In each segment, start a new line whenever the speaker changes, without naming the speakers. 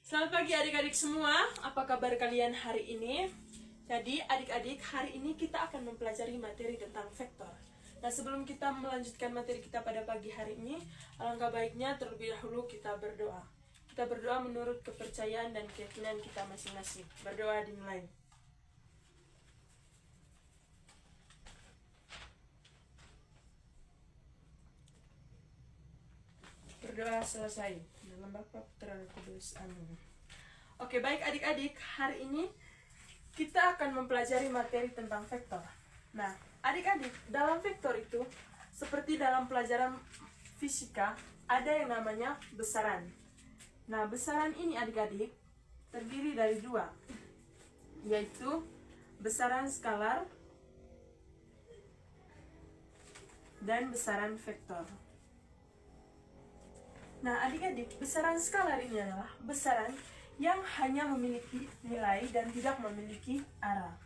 Selamat pagi adik-adik semua, apa kabar kalian hari ini? Jadi adik-adik, hari ini kita akan mempelajari materi tentang vektor. Nah, sebelum kita melanjutkan materi kita pada pagi hari ini, alangkah baiknya terlebih dahulu kita berdoa. Kita berdoa menurut kepercayaan dan keyakinan kita masing-masing. Berdoa dimulai. Berdoa selesai. Dalam Bapa, Putra, dan Kudus. Amin. Oke, baik adik-adik, hari ini kita akan mempelajari materi tentang vektor. Nah, adik-adik, dalam vektor itu, seperti dalam pelajaran fisika, ada yang namanya besaran. Nah, besaran ini adik-adik terdiri dari dua, yaitu besaran skalar dan besaran vektor. Nah, adik-adik, besaran skalar ini adalah besaran yang hanya memiliki nilai dan tidak memiliki arah.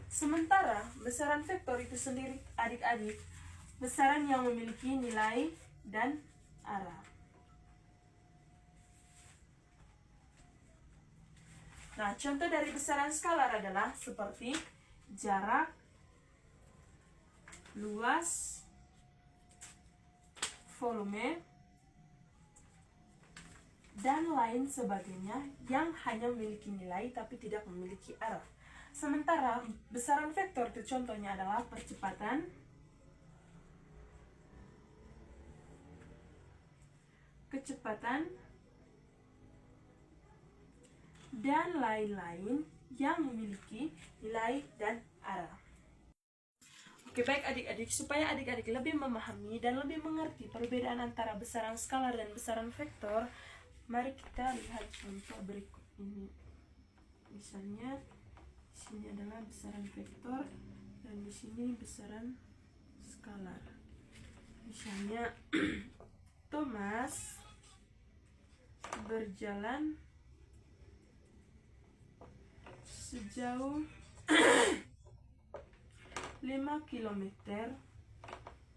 Sementara besaran vektor itu sendiri, adik-adik, besaran yang memiliki nilai dan arah. Nah, contoh dari besaran skalar adalah seperti jarak, luas, volume, dan lain sebagainya yang hanya memiliki nilai tapi tidak memiliki arah. Sementara besaran vektor itu contohnya adalah percepatan, kecepatan, dan lain-lain yang memiliki nilai dan arah. Oke, baik adik-adik, supaya adik-adik lebih memahami dan lebih mengerti perbedaan antara besaran skalar dan besaran vektor, mari kita lihat contoh berikut ini. Misalnya, di sini adalah besaran vektor dan di sini besaran skalar. Misalnya, Thomas berjalan sejauh 5 km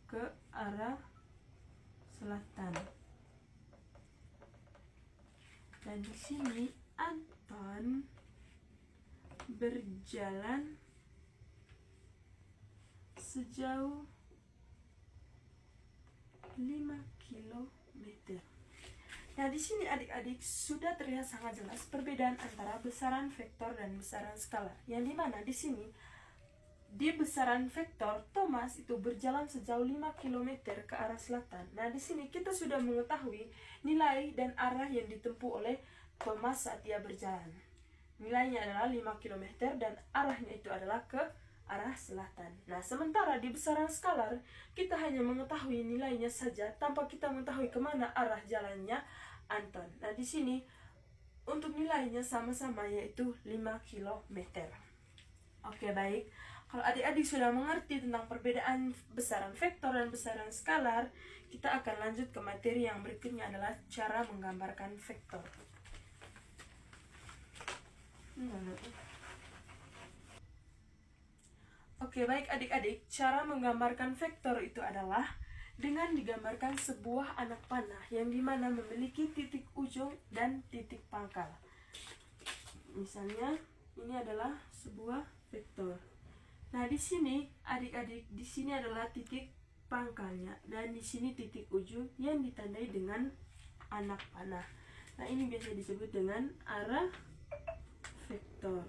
ke arah selatan. Dan di sini Anton berjalan sejauh 5 km. Nah, di sini adik-adik sudah terlihat sangat jelas perbedaan antara besaran vektor dan besaran skalar. Yang dimana di sini di besaran vektor, Thomas itu berjalan sejauh 5 km ke arah selatan. Nah, di sini kita sudah mengetahui nilai dan arah yang ditempuh oleh Thomas saat dia berjalan. Nilainya adalah 5 km dan arahnya itu adalah ke arah selatan. Nah, sementara di besaran skalar, kita hanya mengetahui nilainya saja tanpa kita mengetahui kemana arah jalannya Anton. Nah, di sini untuk nilainya sama-sama yaitu 5 km. Oke, baik. Kalau adik-adik sudah mengerti tentang perbedaan besaran vektor dan besaran skalar, kita akan lanjut ke materi yang berikutnya adalah cara menggambarkan vektor. Oke, baik adik-adik, cara menggambarkan vektor itu adalah dengan digambarkan sebuah anak panah yang dimana memiliki titik ujung dan titik pangkal. Misalnya, ini adalah sebuah vektor. Nah, di sini adik-adik, di sini adalah titik pangkalnya dan di sini titik ujung yang ditandai dengan anak panah. Nah, ini biasa disebut dengan arah vektor.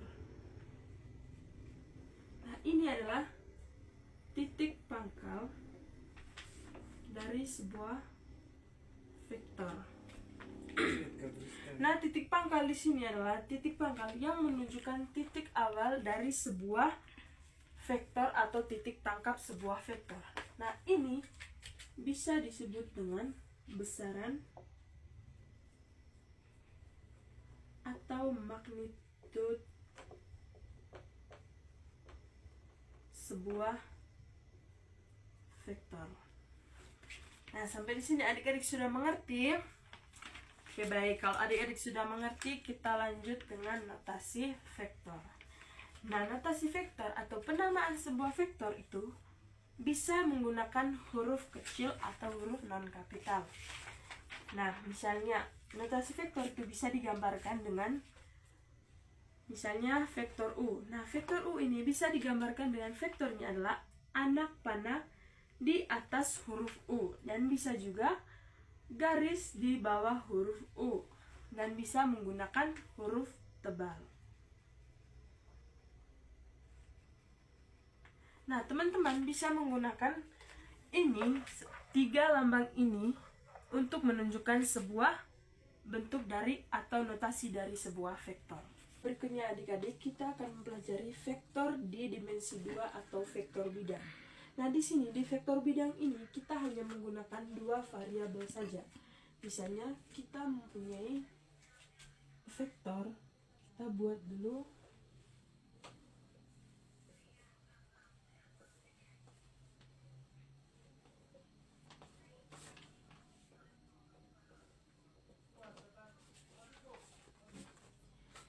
Nah, ini adalah titik pangkal dari sebuah vektor. Nah, titik pangkal di sini adalah titik pangkal yang menunjukkan titik awal dari sebuah vektor atau titik tangkap sebuah vektor. Nah, ini bisa disebut dengan besaran atau magnitude sebuah vektor. Nah, sampai di sini adik-adik sudah mengerti? Oke, baik. Kalau adik-adik sudah mengerti, kita lanjut dengan notasi vektor. Nah, notasi vektor atau penamaan sebuah vektor itu bisa menggunakan huruf kecil atau huruf non-kapital. Nah, misalnya notasi vektor itu bisa digambarkan dengan misalnya vektor U. Nah, vektor U ini bisa digambarkan dengan vektornya adalah anak panah di atas huruf U, dan bisa juga garis di bawah huruf U, dan bisa menggunakan huruf tebal. Nah, teman-teman bisa menggunakan ini, 3 lambang ini untuk menunjukkan sebuah bentuk dari atau notasi dari sebuah vektor. Berikutnya adik-adik, kita akan mempelajari vektor di dimensi 2 atau vektor bidang. Nah, di sini di vektor bidang ini kita hanya menggunakan 2 variabel saja. Misalnya kita mempunyai vektor, kita buat dulu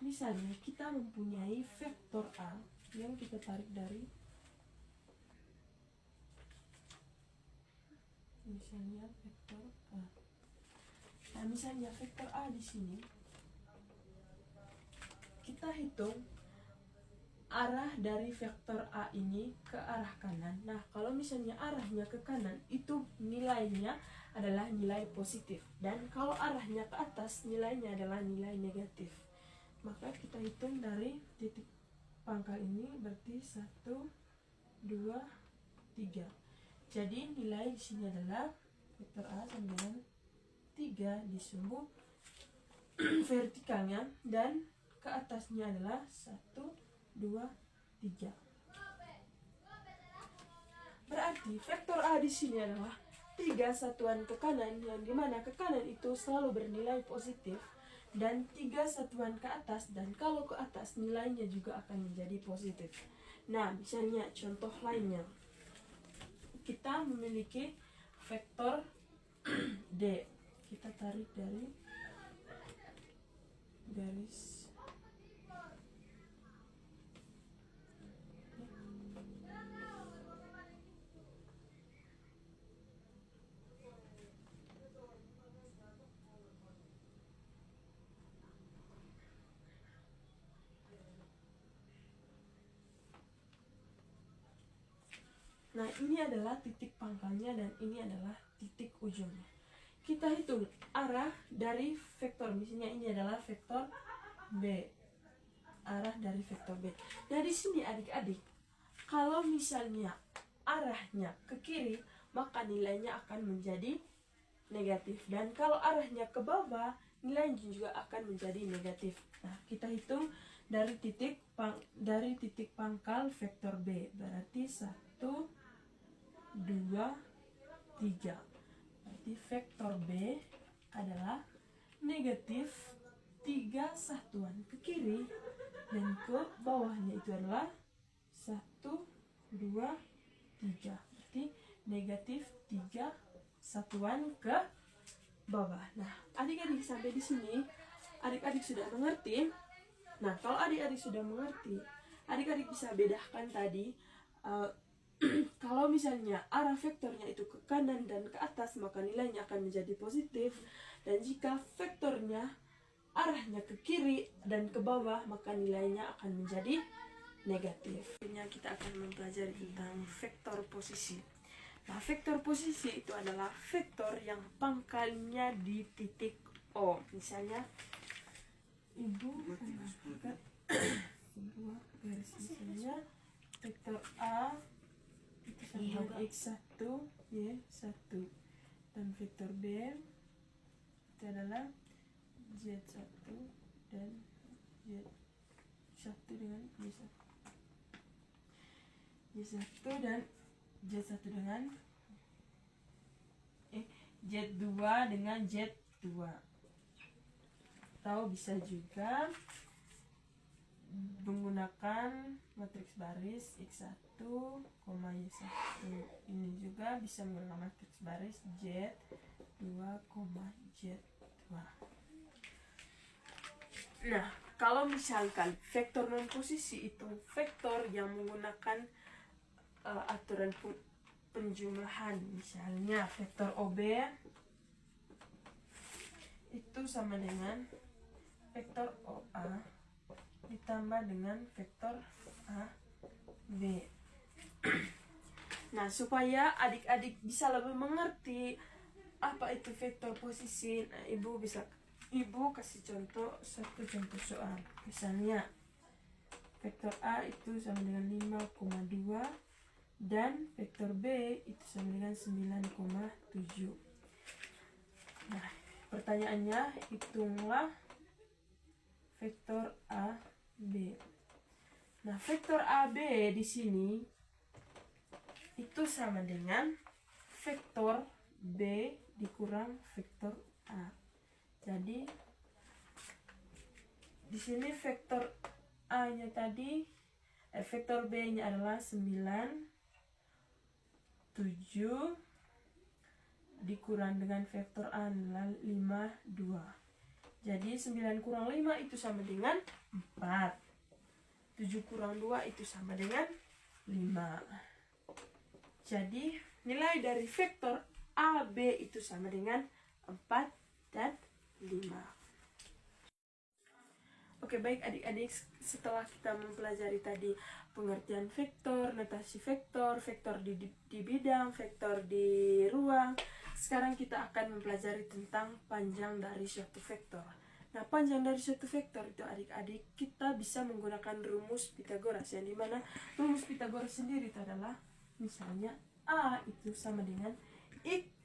misalnya kita mempunyai vektor A yang kita tarik dari misalnya vektor A. Nah, misalnya vektor A di sini kita hitung arah dari vektor A ini ke arah kanan. Nah, kalau misalnya arahnya ke kanan, itu nilainya adalah nilai positif, dan kalau arahnya ke atas, nilainya adalah nilai negatif. Maka kita hitung dari titik pangkal ini, berarti 1, 2, 3. Jadi nilai di sini adalah vektor A sama dengan 3 di sumbu vertikalnya, dan ke atasnya adalah 1, 2, 3. Berarti vektor A di sini adalah 3 satuan ke kanan, yang dimana ke kanan itu selalu bernilai positif, dan 3 satuan ke atas, dan kalau ke atas nilainya juga akan menjadi positif. Nah, misalnya contoh lainnya, kita memiliki vektor D. Kita tarik dari garis Nah, ini adalah titik pangkalnya dan ini adalah titik ujungnya. Kita hitung arah dari vektor, misalnya ini adalah vektor B. Arah dari vektor B. Nah, di sini adik-adik, kalau misalnya arahnya ke kiri, maka nilainya akan menjadi negatif, dan kalau arahnya ke bawah, nilainya juga akan menjadi negatif. Nah, kita hitung dari titik pangkal vektor B, berarti 1, 2, 3. Berarti vektor B adalah negatif 3 satuan ke kiri, dan ke bawahnya itu adalah 1, 2, 3. Berarti negatif 3 satuan ke bawah. Nah, adik-adik sampai di sini adik-adik sudah mengerti. Nah, kalau adik-adik sudah mengerti, adik-adik bisa bedakan tadi kalau misalnya arah vektornya itu ke kanan dan ke atas, maka nilainya akan menjadi positif, dan jika vektornya arahnya ke kiri dan ke bawah, maka nilainya akan menjadi negatif. Akhirnya kita akan mempelajari tentang vektor posisi. Nah, vektor posisi itu adalah vektor yang pangkalnya di titik O. Misalnya ibu menggunakan sebuah garis, misalnya vektor A itu sama X1, Y1, dan vektor B itu adalah Z1 dan Z1 dengan Y1, Y1 dan Z1 dengan Z2 dengan Z2. Atau bisa juga menggunakan matriks baris X1, Y1. Ini juga bisa menggunakan matriks baris Z2, Z2. Nah, kalau misalkan vektor non posisi itu vektor yang menggunakan aturan penjumlahan, misalnya vektor OB sama dengan vektor OA ditambah dengan vektor AB. Nah, supaya adik-adik bisa lebih mengerti apa itu vektor posisi, nah, ibu kasih satu contoh soal. Misalnya vektor A itu sama dengan 5,2 dan vektor B itu sama dengan 9,7. Nah, pertanyaannya hitunglah vektor AB. Nah, vektor AB di sini itu sama dengan vektor B dikurang vektor A. Jadi di sini vektor A-nya tadi vektor B-nya adalah 9, 7 dikurang dengan vektor A adalah 5, 2. Jadi 9 kurang 5 itu sama dengan 4. 7 kurang 2 itu sama dengan 5. Jadi nilai dari vektor AB itu sama dengan 4 dan 5. Oke, baik adik-adik, setelah kita mempelajari tadi pengertian vektor, notasi vektor, vektor di bidang, vektor di ruang, sekarang kita akan mempelajari tentang panjang dari suatu vektor. Nah, panjang dari suatu vektor itu adik-adik kita bisa menggunakan rumus Pythagoras, yang dimana rumus Pythagoras sendiri itu adalah misalnya A itu sama dengan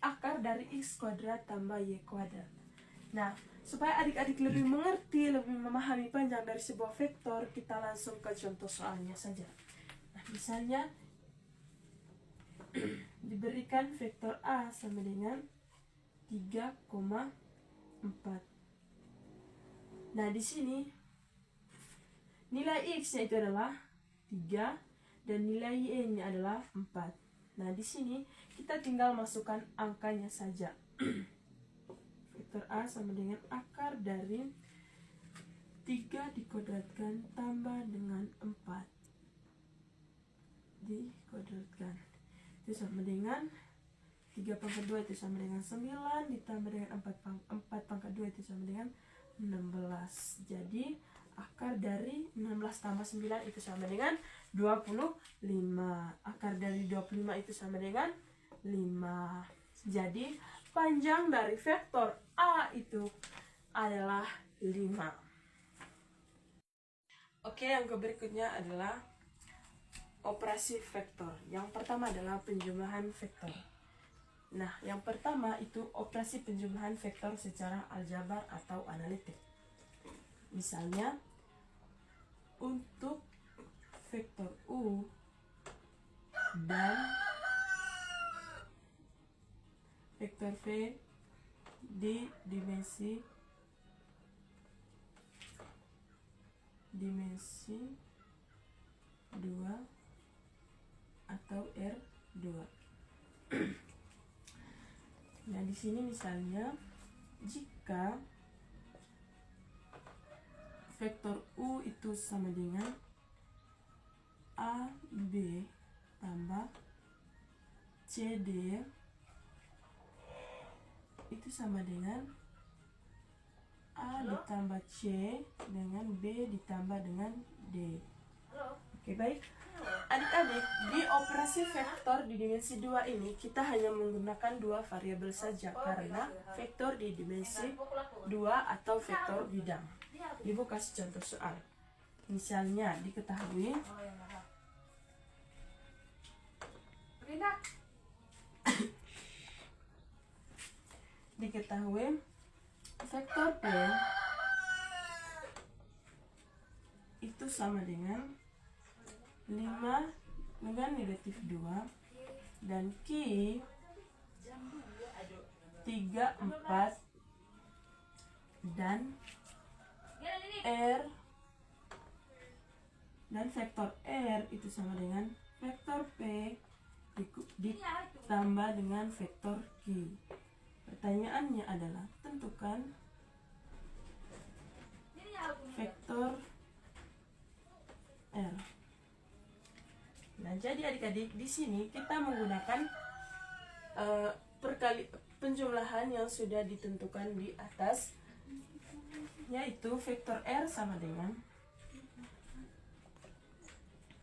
akar dari x kuadrat tambah y kuadrat. Nah, supaya adik-adik lebih mengerti, lebih memahami panjang dari sebuah vektor, kita langsung ke contoh soalnya saja. Nah, misalnya diberikan vektor A sama dengan 3,4. Nah, di sini nilai x-nya itu adalah 3 dan nilai y-nya adalah 4. Nah, di sini kita tinggal masukkan angkanya saja. Vektor A sama dengan akar dari 3 dikuadratkan tambah dengan 4 dikuadratkan. Itu sama dengan 3 pangkat 2 itu sama dengan 9 ditambah dengan 4 pangkat 2 itu sama dengan 16. Jadi akar dari 16 tambah 9 itu sama dengan 25. Akar dari 25 itu sama dengan 5. Jadi panjang dari vektor A itu adalah 5. Oke, yang berikutnya adalah operasi vektor. Yang pertama adalah penjumlahan vektor. Nah, yang pertama itu operasi penjumlahan vektor secara aljabar atau analitik. Misalnya, untuk vektor U dan vektor V di dimensi 2 atau R2. Nah, di sini misalnya jika vektor U itu sama dengan AB tambah CD itu sama dengan A ditambah C dengan B ditambah dengan D. Oke, baik. Adik-adik, di operasi vektor di dimensi 2 ini kita hanya menggunakan 2 variabel saja karena vektor di dimensi 2 atau vektor bidang. Ibu kasih contoh soal. Misalnya diketahui vektor P itu sama dengan 5 dengan negatif 2 dan Q 3, 4 dan R dan vektor R itu sama dengan vektor P ditambah dengan vektor Q. Pertanyaannya adalah tentukan vektor R. Nah, jadi adik-adik di sini kita menggunakan penjumlahan yang sudah ditentukan di atas yaitu vektor R sama dengan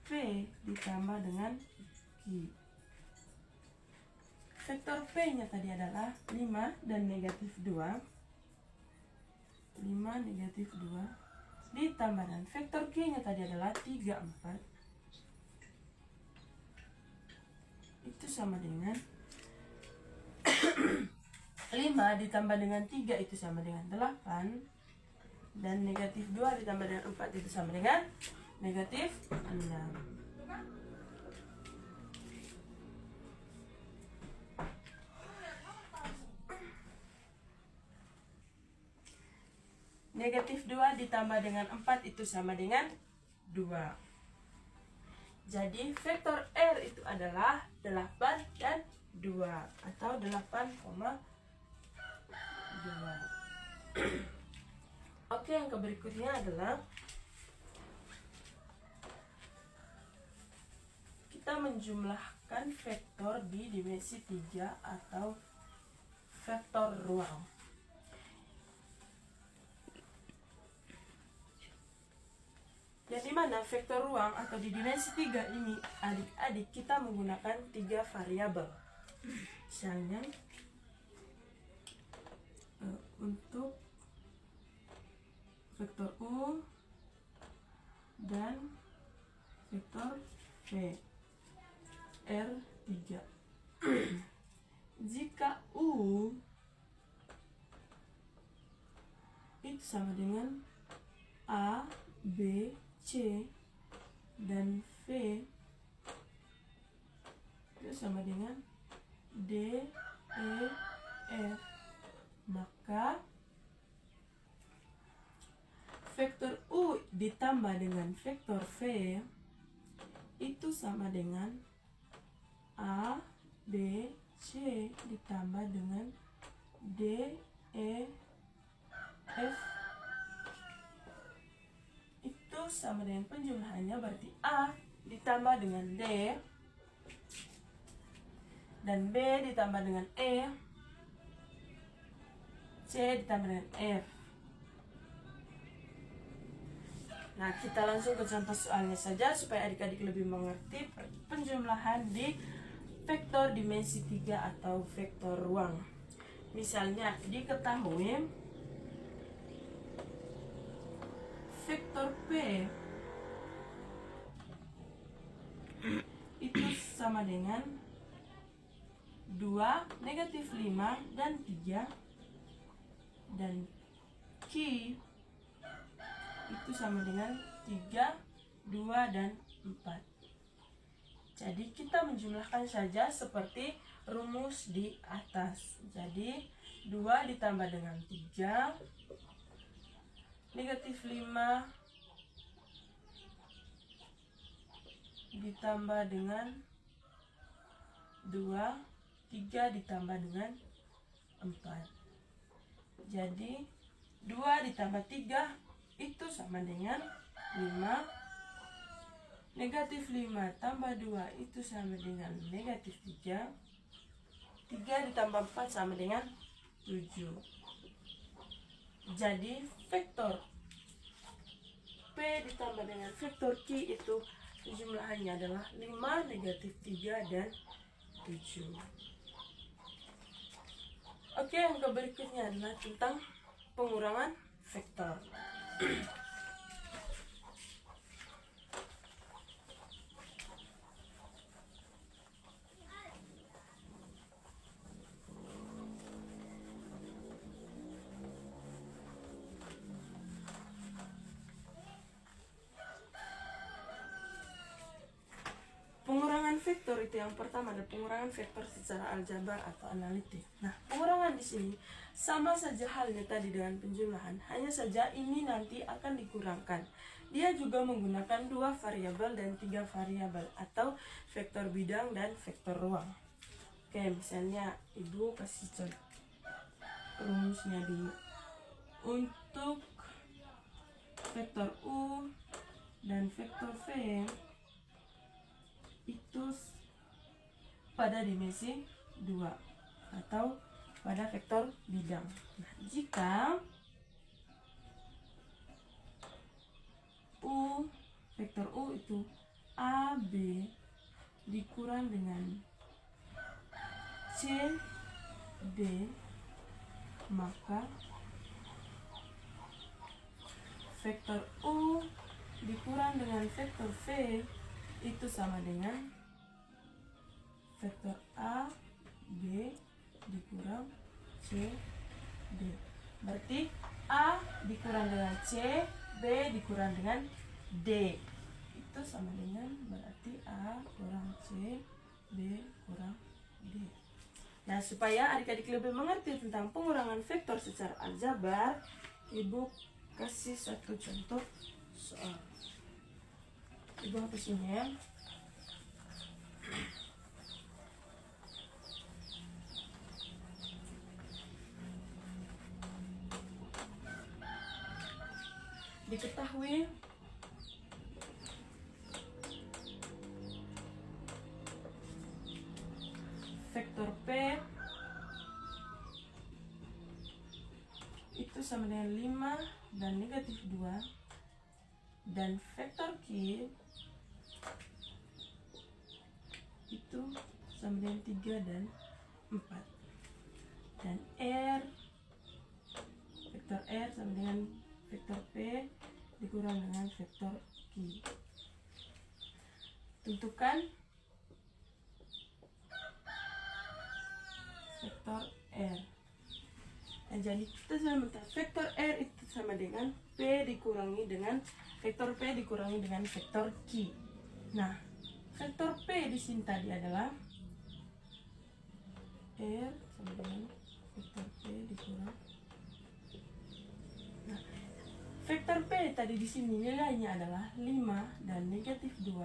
V ditambah dengan Q. Vektor P-nya tadi adalah 5 dan negatif 2. 5 negatif 2 ditambah dengan vektor Q-nya tadi adalah 3, 4. Itu sama dengan 5 ditambah dengan 3 itu sama dengan 8. Dan negatif 2 ditambah dengan 4 itu sama dengan negatif 6. Negatif 2 ditambah dengan 4 itu sama dengan 2. Jadi vektor R itu adalah 8 dan 2 atau 8,2. Oke, yang berikutnya adalah kita menjumlahkan vektor di dimensi 3 atau vektor ruang. Yang dimana vektor ruang atau di dimensi 3 ini adik-adik kita menggunakan 3 variabel. Misalnya untuk vektor U dan vektor V R3. Jika U itu sama dengan A, B, C dan V itu sama dengan D, E, F, maka vektor U ditambah dengan vektor V itu sama dengan A, B, C ditambah dengan D, E, F. Itu sama dengan penjumlahannya berarti A ditambah dengan D dan B ditambah dengan E, C ditambah dengan F. Nah, kita langsung ke contoh soalnya saja supaya adik-adik lebih mengerti penjumlahan di vektor dimensi 3 atau vektor ruang. Misalnya diketahui vektor P itu sama dengan 2, negatif 5 dan 3, dan Q itu sama dengan 3, 2 dan 4. Jadi kita menjumlahkan saja seperti rumus di atas. Jadi 2 ditambah dengan 3, negatif 5 ditambah dengan 2, 3 ditambah dengan 4. Jadi 2 ditambah 3 itu sama dengan 5. Negatif 5 tambah 2 itu sama dengan negatif 3. 3 ditambah 4 sama dengan 7. Jadi vektor P ditambah dengan vektor Q itu jumlahannya adalah 5, negatif 3, dan 7. Oke, yang berikutnya adalah tentang pengurangan vektor. Pengurangan vektor itu yang pertama adalah pengurangan vektor secara aljabar atau analitik. Nah, pengurangan di sini sama saja halnya tadi dengan penjumlahan, hanya saja ini nanti akan dikurangkan. Dia juga menggunakan 2 variabel dan 3 variabel atau vektor bidang dan vektor ruang. Oke, misalnya ibu kasih contoh rumusnya dulu. Untuk vektor U dan vektor V itu pada dimensi 2 atau pada vektor bidang. Nah, jika vektor U itu AB dikurang dengan CD, maka vektor U dikurang dengan vektor V itu sama dengan vektor A, B dikurang C, D. Berarti A dikurang dengan C, B dikurang dengan D. Itu sama dengan berarti A kurang C, B kurang D. Nah, supaya adik-adik lebih mengerti tentang pengurangan vektor secara aljabar, Ibu kasih satu contoh soal. Ibu hapus ini ya. Diketahui vektor P itu sama dengan 5 dan negatif 2, dan vektor Q itu sama dengan 3 dan 4, dan vektor R sama dengan vektor P dikurang dengan vektor Q. Tentukan vektor R. Nah, jadi kita sudah mengetahui vektor R itu sama dengan P dikurangi dengan vektor P dikurangi dengan vektor Q. Nah, vektor P di sini tadi adalah R sama dengan vektor P dikurang. Nah, vektor P tadi di sini nilainya adalah 5 dan negatif 2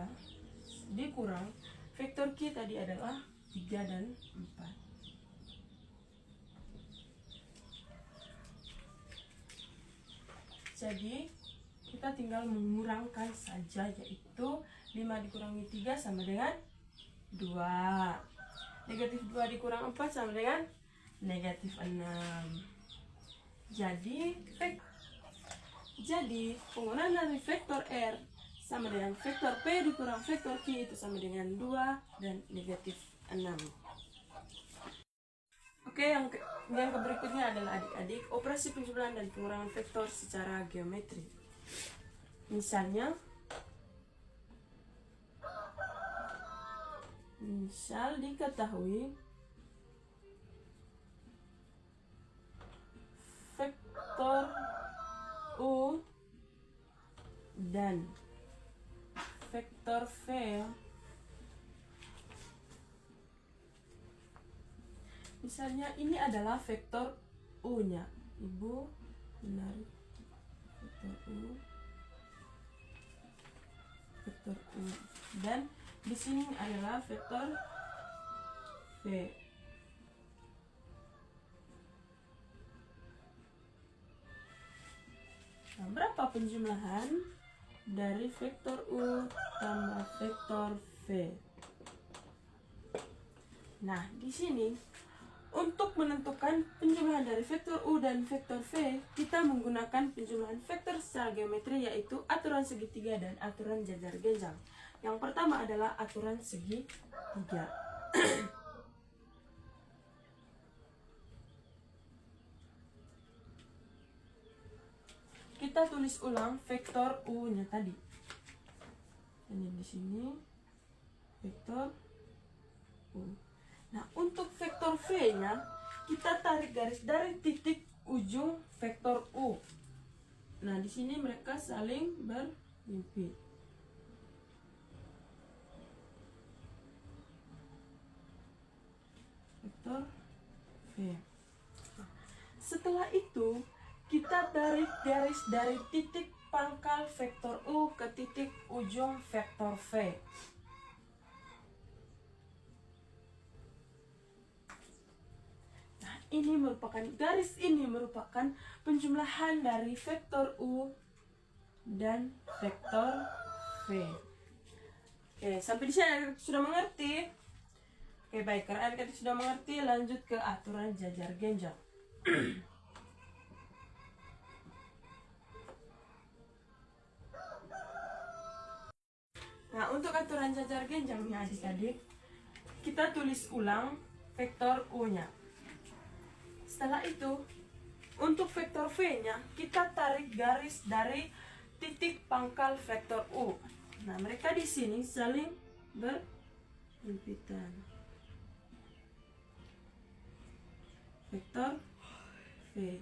dikurang vektor Q tadi adalah 3 dan 4. Jadi kita tinggal mengurangkan saja, yaitu 5 dikurangi 3 sama dengan 2. Negatif 2 dikurang 4 sama dengan negatif 6. Jadi penggunaan dari vektor R sama dengan vektor P dikurang vektor Q itu sama dengan 2 dan negatif 6. Oke, yang berikutnya adalah adik-adik operasi penjumlahan dan pengurangan vektor secara geometri. Misal diketahui vektor U dan vektor V misalnya ini adalah vektor U-nya. Ibu menarik vektor U, dan di sini adalah vektor V. Nah, berapa penjumlahan dari vektor U tambah vektor V? Nah, di sini untuk menentukan penjumlahan dari vektor U dan vektor V, kita menggunakan penjumlahan vektor secara geometri, yaitu aturan segitiga dan aturan jajar genjang. Yang pertama adalah aturan segitiga. Kita tulis ulang vektor U-nya tadi. Ini di sini vektor U. Nah, untuk vektor V-nya, kita tarik garis dari titik ujung vektor U. Nah, di sini mereka saling berhimpit. Vektor V. Setelah itu, kita tarik garis dari titik pangkal vektor U ke titik ujung vektor V. Garis ini merupakan penjumlahan dari vektor U dan vektor V. Oke, sampai di sini sudah mengerti? Oke, baik. Karena adik-adik sudah mengerti, lanjut ke aturan jajar genjang. untuk aturan jajar genjang nih adik-adik, kita tulis ulang vektor U-nya. Setelah itu, untuk vektor V-nya, kita tarik garis dari titik pangkal vektor U. Nah, mereka di sini saling berhimpitan. Vektor V.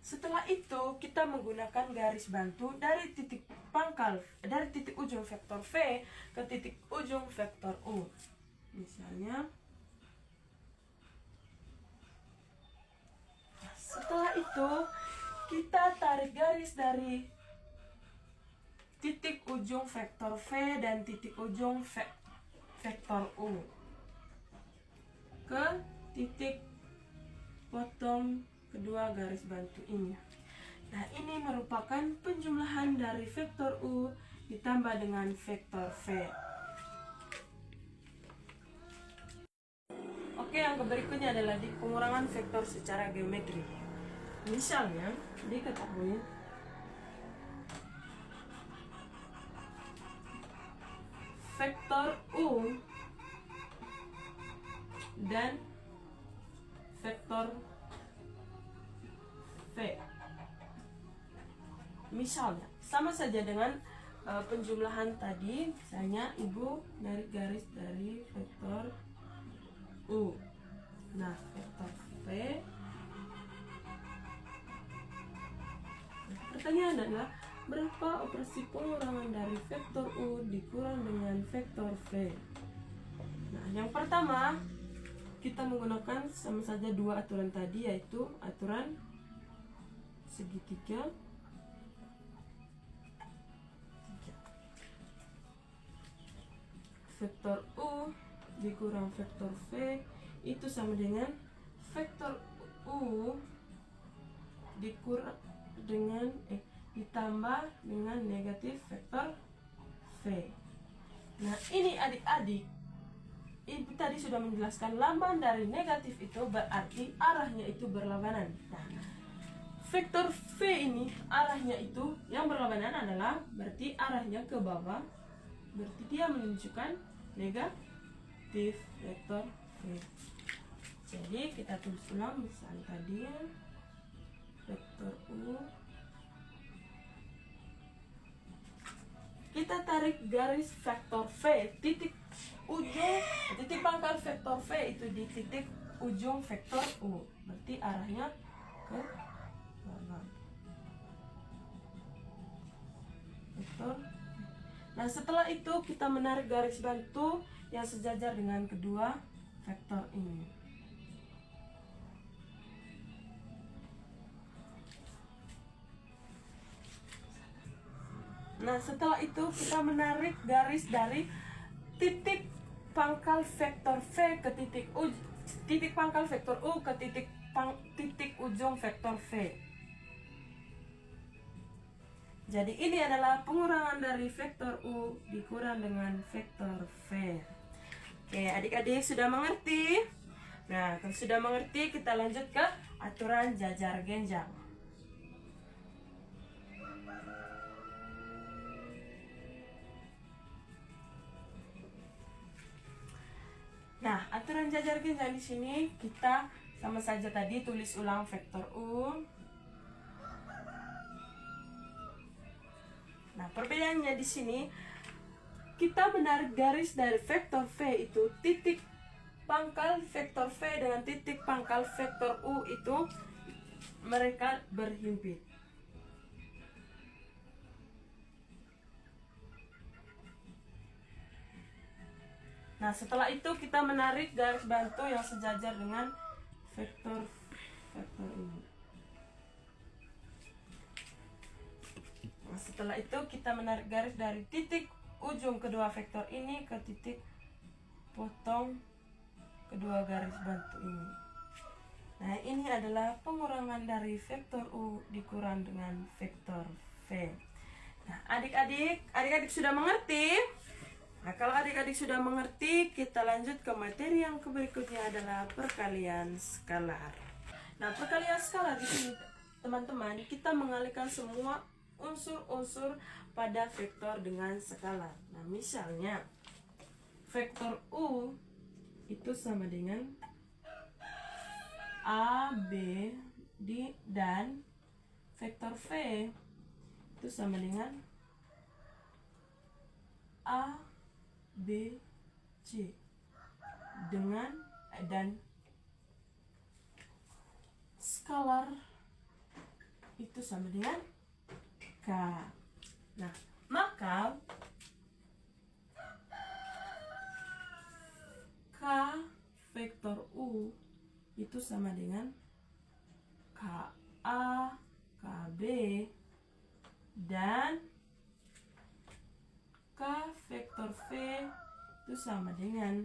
Setelah itu, kita menggunakan garis bantu dari titik pangkal, dari titik ujung vektor V ke titik ujung vektor U. Misalnya, setelah itu, kita tarik garis dari titik ujung vektor V dan titik ujung vektor U ke titik potong kedua garis bantu ini. Nah, ini merupakan penjumlahan dari vektor U ditambah dengan vektor V. Oke, yang berikutnya adalah di pengurangan vektor secara geometri. Misalnya, diketahui vektor U dan vektor V. Misalnya, sama saja dengan penjumlahan tadi, misalnya ibu narik garis dari vektor U. Nah, vektor V. Pertanyaan adalah, berapa operasi pengurangan dari vektor U dikurang dengan vektor V? Nah, yang pertama, kita menggunakan sama saja dua aturan tadi, yaitu aturan segitiga. Vektor U dikurang vektor V itu sama dengan vektor U dikurang dengan ditambah dengan negatif vektor V. Nah, ini adik-adik, ibu tadi sudah menjelaskan lambang dari negatif itu berarti arahnya itu berlawanan. Nah, vektor V ini arahnya itu yang berlawanan adalah berarti arahnya ke bawah, berarti dia menunjukkan negatif vektor V. Jadi kita tulis ulang misal tadi vektor U, kita tarik garis vektor V, titik pangkal vektor V itu di titik ujung vektor U, berarti arahnya ke bawah. Vektor. Nah, setelah itu kita menarik garis bantu yang sejajar dengan kedua vektor ini. Nah, setelah itu kita menarik garis dari titik pangkal vektor V ke titik pangkal vektor U ke titik ujung vektor V. Jadi ini adalah pengurangan dari vektor U dikurang dengan vektor V. Oke, adik-adik sudah mengerti? Nah, kalau sudah mengerti, kita lanjut ke aturan jajar genjang. Nah, aturan jajar genjang di sini kita sama saja tadi tulis ulang vektor U. Nah, perbedaannya di sini kita menarik garis dari vektor V itu titik pangkal vektor V dengan titik pangkal vektor U itu mereka berhimpit. Nah, setelah itu kita menarik garis bantu yang sejajar dengan vektor ini. Nah, setelah itu kita menarik garis dari titik ujung kedua vektor ini ke titik potong kedua garis bantu ini. Nah, ini adalah pengurangan dari vektor U dikurang dengan vektor V. Nah, adik-adik sudah mengerti? Nah, kalau adik-adik sudah mengerti, kita lanjut ke materi yang berikutnya adalah perkalian skalar. Nah, perkalian skalar di sini, teman-teman, kita mengalihkan semua unsur-unsur pada vektor dengan skalar. Nah, misalnya vektor U itu sama dengan A, B, dan vektor V itu sama dengan A, B, C dan skalar itu sama dengan K. Nah, maka K vektor U itu sama dengan KA, KB, dan K vektor V itu sama dengan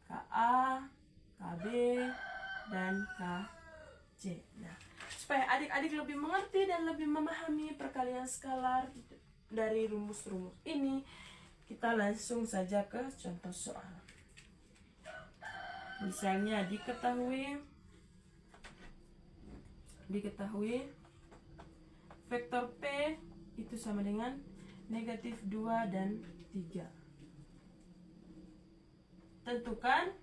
KA, KB, dan KC. Nah, supaya adik-adik lebih mengerti dan lebih memahami perkalian skalar dari rumus-rumus ini, kita langsung saja ke contoh soal. Misalnya diketahui vektor P itu sama dengan negatif 2 dan 3. Tentukan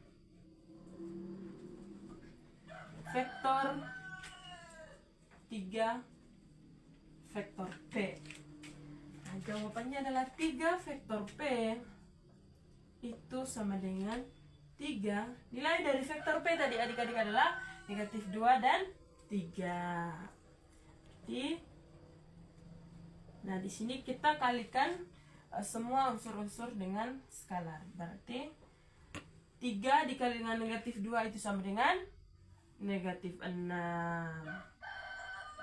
vektor 3 vektor P. Nah, jawabannya adalah 3 vektor P itu sama dengan 3. Nilai dari vektor P tadi adik-adik adalah negatif 2 dan 3. Nah, di sini kita kalikan semua unsur-unsur dengan skalar. Berarti 3 dikali dengan negatif 2 itu sama dengan negatif 6.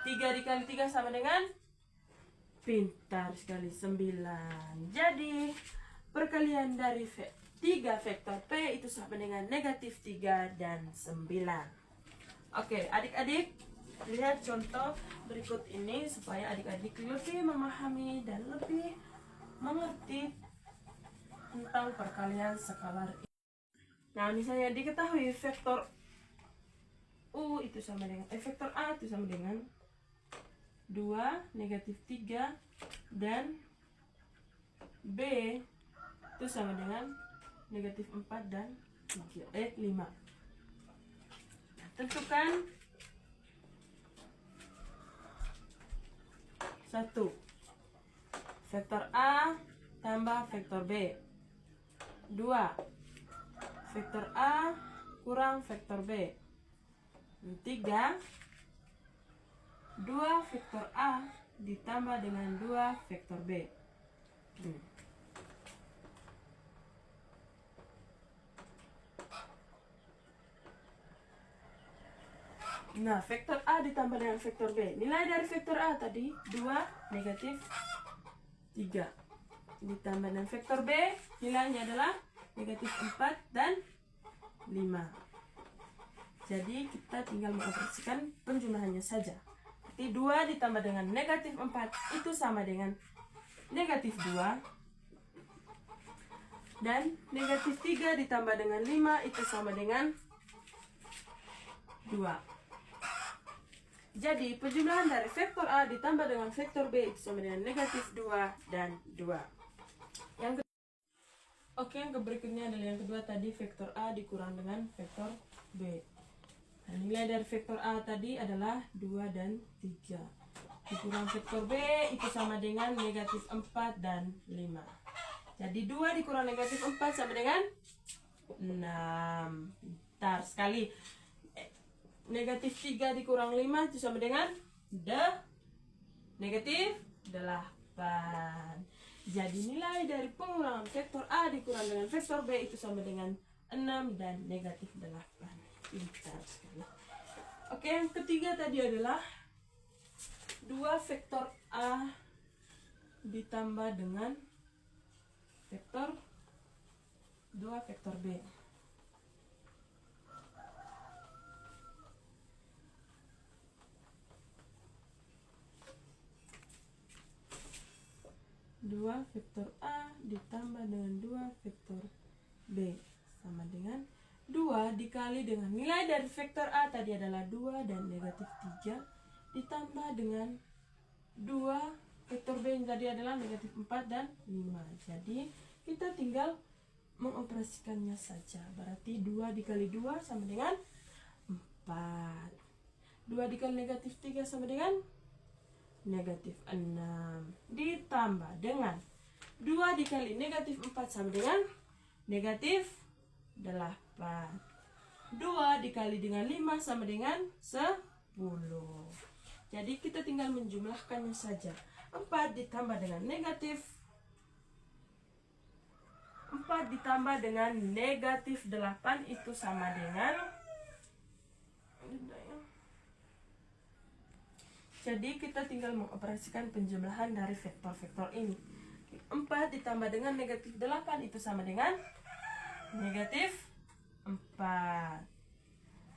3 dikali 3 sama dengan, pintar sekali, 9. Jadi perkalian dari 3 vektor P itu sama dengan negatif 3 dan 9. Oke, adik-adik lihat contoh berikut ini supaya adik-adik lebih memahami dan lebih mengerti tentang perkalian skalar ini. Nah, misalnya diketahui vektor U itu sama dengan vektor A itu sama dengan 2, negatif 3, dan B itu sama dengan negatif 4 dan 5. Nah, tentukan 1 vektor A tambah vektor B. 2 vektor A kurang vektor B. 3 2 vektor A ditambah dengan 2 vektor B. Nah, vektor A ditambah dengan vektor B. Nilai dari vektor A tadi 2, negatif 3. Ditambah dengan vektor B, nilainya adalah negatif 4 dan 5. Jadi kita tinggal mengoperasikan penjumlahannya saja. Jadi 2 ditambah dengan negatif 4 itu sama dengan negatif 2. Dan negatif 3 ditambah dengan 5 itu sama dengan 2. Jadi penjumlahan dari vektor A ditambah dengan vektor B itu sama dengan negatif 2 dan 2. Yang berikutnya adalah yang kedua tadi, vektor A dikurang dengan vektor B. Nah, nilai dari vektor A tadi adalah 2 dan 3. Dikurang vektor B itu sama dengan negatif 4 dan 5. Jadi 2 dikurang negatif 4 sama dengan 6. Pintar sekali. Negatif 3 dikurang 5 itu sama dengan negatif 8. Jadi nilai dari pengurangan vektor A dikurang dengan vektor B itu sama dengan 6 dan negatif 8. Pintar sekali. Oke, yang ketiga tadi adalah 2 vektor A ditambah dengan vektor 2 vektor B. 2 vektor A ditambah dengan 2 vektor B sama dengan 2 dikali dengan nilai dari vektor A tadi adalah 2 dan negatif 3 ditambah dengan 2 vektor B yang tadi adalah negatif 4 dan 5. Jadi kita tinggal mengoperasikannya saja. Berarti 2 dikali 2 sama dengan 4. 2 dikali negatif 3 sama dengan negatif 6. Ditambah dengan 2 dikali negatif 4 sama dengan negatif 8. 2 dikali dengan 5 sama dengan 10. Jadi kita tinggal menjumlahkannya saja. 4 ditambah dengan negatif 4 ditambah dengan negatif 8 itu sama dengan, jadi kita tinggal mengoperasikan penjumlahan dari vektor-vektor ini. 4 ditambah dengan negatif 8 itu sama dengan negatif 4.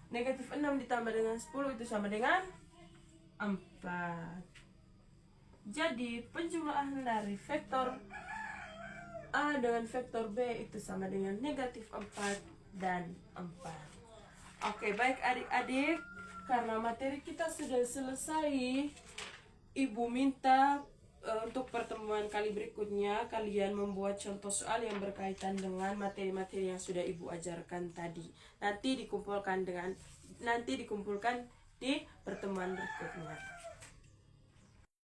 Negatif 6 ditambah dengan 10 itu sama dengan 4. Jadi penjumlahan dari vektor A dengan vektor B itu sama dengan negatif 4 dan 4. Oke, baik adik-adik, karena materi kita sudah selesai, Ibu minta untuk pertemuan kali berikutnya kalian membuat contoh soal yang berkaitan dengan materi-materi yang sudah Ibu ajarkan tadi. Nanti dikumpulkan di pertemuan berikutnya.